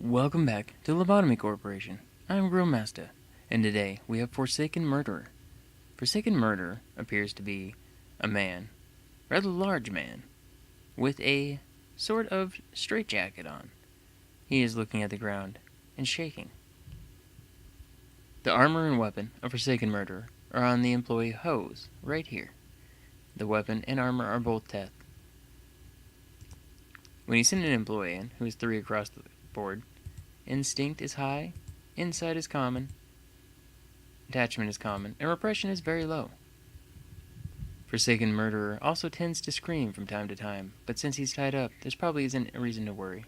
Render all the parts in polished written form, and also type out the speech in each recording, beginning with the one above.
Welcome back to Lobotomy Corporation. I'm Grillmastah, and today we have Forsaken Murderer. Forsaken Murderer appears to be a man, rather large man, with a sort of straitjacket on. He is looking at the ground and shaking. The armor and weapon of Forsaken Murderer are on the employee hose, right here. The weapon and armor are both Teth. When you send an employee in, who is 3 across the board, instinct is high, insight is common, attachment is common, and repression is very low. Forsaken Murderer also tends to scream from time to time, but since he's tied up, there probably isn't a reason to worry.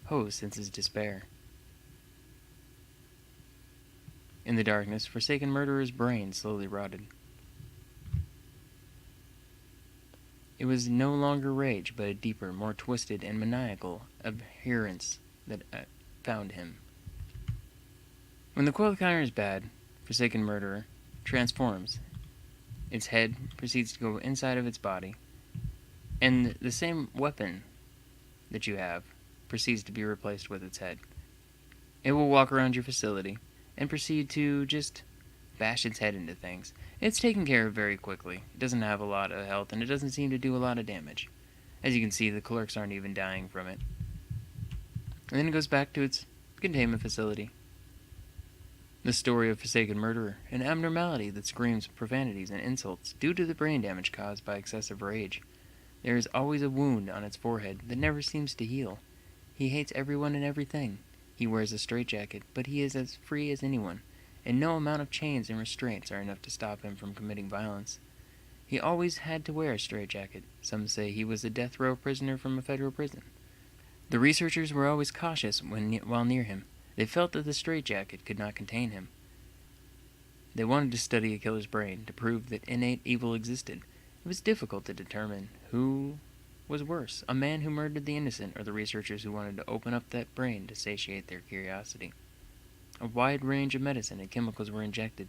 Hose senses despair. In the darkness, Forsaken Murderer's brain slowly rotted. It was no longer rage, but a deeper, more twisted, and maniacal abhorrence that found him. When the coiled counter is bad, Forsaken Murderer transforms. Its head proceeds to go inside of its body, and the same weapon that you have proceeds to be replaced with its head. It will walk around your facility and proceed to just bash its head into things. It's taken care of very quickly. It doesn't have a lot of health, and it doesn't seem to do a lot of damage. As you can see, the clerks aren't even dying from it. And then it goes back to its containment facility. The story of Forsaken Murderer, an abnormality that screams profanities and insults due to the brain damage caused by excessive rage. There is always a wound on its forehead that never seems to heal. He hates everyone and everything. He wears a straitjacket, but he is as free as anyone, and no amount of chains and restraints are enough to stop him from committing violence. He always had to wear a straitjacket. Some say he was a death row prisoner from a federal prison. The researchers were always cautious while near him. They felt that the straitjacket could not contain him. They wanted to study a killer's brain to prove that innate evil existed. It was difficult to determine who was worse, a man who murdered the innocent or the researchers who wanted to open up that brain to satiate their curiosity. A wide range of medicine and chemicals were injected.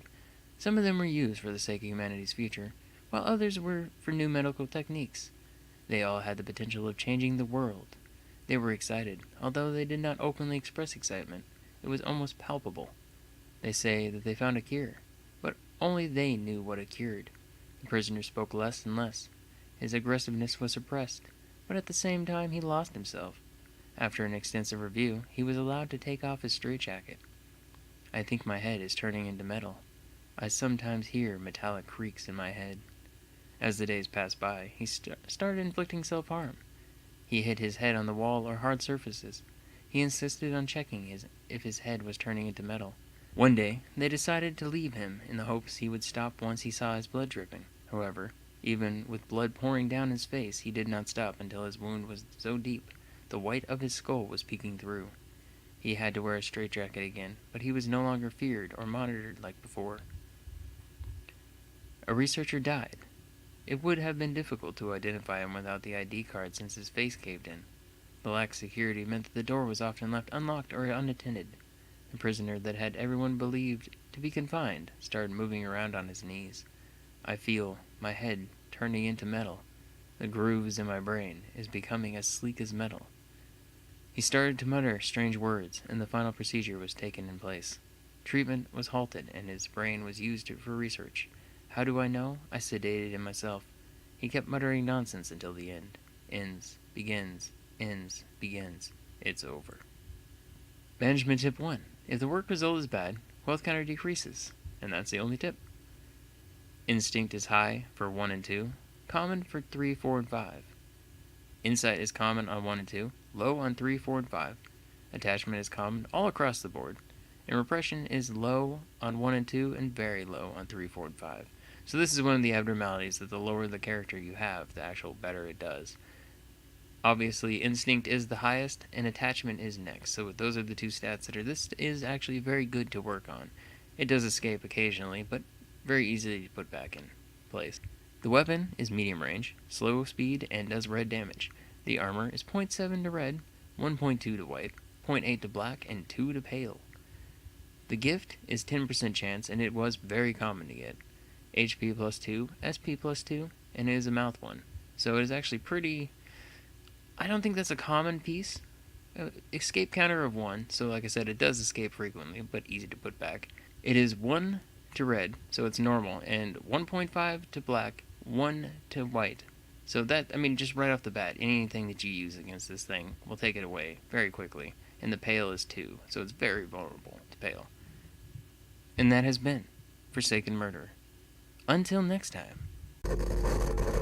Some of them were used for the sake of humanity's future, while others were for new medical techniques. They all had the potential of changing the world. They were excited, although they did not openly express excitement. It was almost palpable. They say that they found a cure, but only they knew what it cured. The prisoner spoke less and less. His aggressiveness was suppressed, but at the same time he lost himself. After an extensive review, he was allowed to take off his straitjacket. I think my head is turning into metal. I sometimes hear metallic creaks in my head. As the days passed by, he started inflicting self-harm. He hit his head on the wall or hard surfaces. He insisted on checking if his head was turning into metal. One day, they decided to leave him in the hopes he would stop once he saw his blood dripping. However, even with blood pouring down his face, he did not stop until his wound was so deep the white of his skull was peeking through. He had to wear a straitjacket again, but he was no longer feared or monitored like before. A researcher died. It would have been difficult to identify him without the ID card since his face caved in. The lack of security meant that the door was often left unlocked or unattended. The prisoner that had everyone believed to be confined started moving around on his knees. I feel my head turning into metal. The grooves in my brain is becoming as sleek as metal. He started to mutter strange words, and the final procedure was taken in place. Treatment was halted, and his brain was used for research. How do I know? I sedated him myself. He kept muttering nonsense until the end. Ends, begins, ends, begins. It's over. Management tip 1. If the work result is bad, wealth counter decreases, and that's the only tip. Instinct is high for 1 and 2, common for 3, 4, and 5. Insight is common on 1 and 2, low on 3, 4, and 5. Attachment is common all across the board, and repression is low on 1 and 2 and very low on 3, 4, and 5. So this is one of the abnormalities that the lower the character you have, the actual better it does. Obviously, instinct is the highest, and attachment is next. So those are the two stats that are. This is actually very good to work on. It does escape occasionally, but very easy to put back in place. The weapon is medium range, slow speed, and does red damage. The armor is 0.7 to red, 1.2 to white, 0.8 to black, and 2 to pale. The gift is 10% chance, and it was very common to get. HP plus 2, SP plus 2, and it is a mouth one. So it is actually pretty... I don't think that's a common piece, escape counter of 1, so like I said, it does escape frequently, but easy to put back. It is 1 to red, so it's normal, and 1.5 to black, 1 to white. So that, I mean, just right off the bat, anything that you use against this thing will take it away very quickly. And the pale is 2, so it's very vulnerable to pale. And that has been Forsaken Murder. Until next time.